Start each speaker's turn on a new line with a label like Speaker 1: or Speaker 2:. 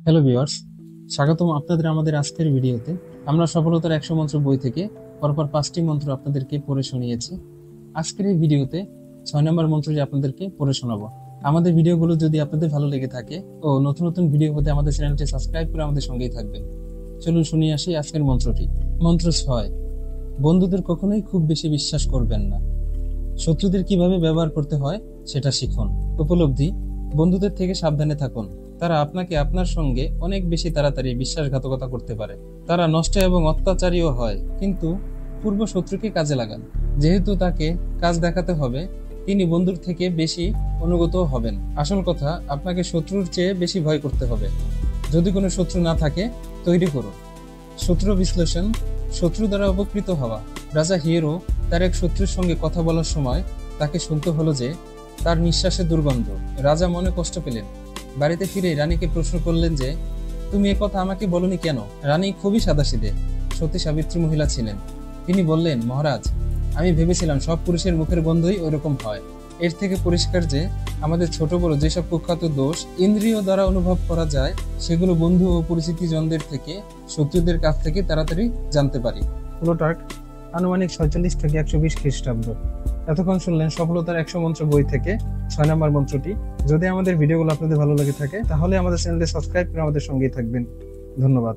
Speaker 1: Hello viewers, স্বাগতম আপনাদের আমাদের আজকের ভিডিওতে। আমরা সফলতার 100 মন্ত্র বই থেকে পরপর 5টি মন্ত্র আপনাদেরকে পড়ে শুনিয়েছি। আজকের এই ভিডিওতে 6 নম্বর মন্ত্রটি আপনাদেরকে পড়ে শোনাবো। আমাদের ভিডিওগুলো যদি আপনাদের ভালো লেগে থাকে ও নতুন নতুন ভিডিও হতে আমাদের চ্যানেলটি সাবস্ক্রাইব করে আমাদের সঙ্গেই থাকবেন। চলুন শুনিয়ে আসি আজকের মন্ত্রটি। মন্ত্র 6। বন্ধুদের কখনোই খুব বেশি বিশ্বাস করবেন না। শত্রুদের কিভাবে ব্যবহার করতে হয় সেটা শিখুন। উপলব্ধি: বন্ধুদের থেকে সাবধানে থাকুন। তারা আপনাকে আপনার সঙ্গে অনেক বেশি তাড়াতাড়ি বিশ্বাসঘাতকতা করতে পারে। তারা নষ্ট এবং অত্যাচারীও হয়, কিন্তু পূর্ব শত্রুকে কাজে লাগান। যেহেতু তাকে কাজ দেখাতে হবে, তিনি বন্ধুর থেকে বেশি অনুগত হবেন। আসল কথা, আপনাকে শত্রুর চেয়ে বেশি ভয় করতে হবে। যদি কোনো শত্রু না থাকে, তৈরি করুন। শত্রু বিশ্লেষণ: শত্রু দ্বারা উপকৃত হওয়া। রাজা হিয়েরো তার এক শত্রুর সঙ্গে কথা বলার সময় তাকে শুনতে হলো যে তার নিঃশ্বাসে দুর্গন্ধ। রাজা মনে কষ্ট পেলেন। বাড়িতে ফিরে রানীকে প্রশ্ন করলেন যে, তুমি একথা আমাকে বলনি কেন? রানী খুবই সাদাসিধে, সতী সাবিত্রী মহিলা ছিলেন। তিনি বললেন, মহারাজ, আমি ভেবেছিলাম সব পুরুষের মুখের গন্ধই ওইরকম হয়। এর থেকে পরিষ্কার যে আমাদের ছোট বড় যেসব কুখ্যাত দোষ ইন্দ্রিয় দ্বারা অনুভব করা যায়, সেগুলো বন্ধু ও পরিচিতি জনদের থেকে, শত্রুদের কাছ থেকে তাড়াতাড়ি জানতে পারি। প্লুটার্ক, আনুমানিক 46 থেকে 120 খ্রিস্টাব্দ। এতক্ষণ শুনলেন সফলতার 100 মন্ত্র বই থেকে 6 নম্বর মন্ত্রটি। যদি আমাদের ভিডিওগুলো আপনাদের ভালো লেগে থাকে, তাহলে আমাদের চ্যানেলটি সাবস্ক্রাইব করে আমাদের সঙ্গেই থাকবেন। ধন্যবাদ।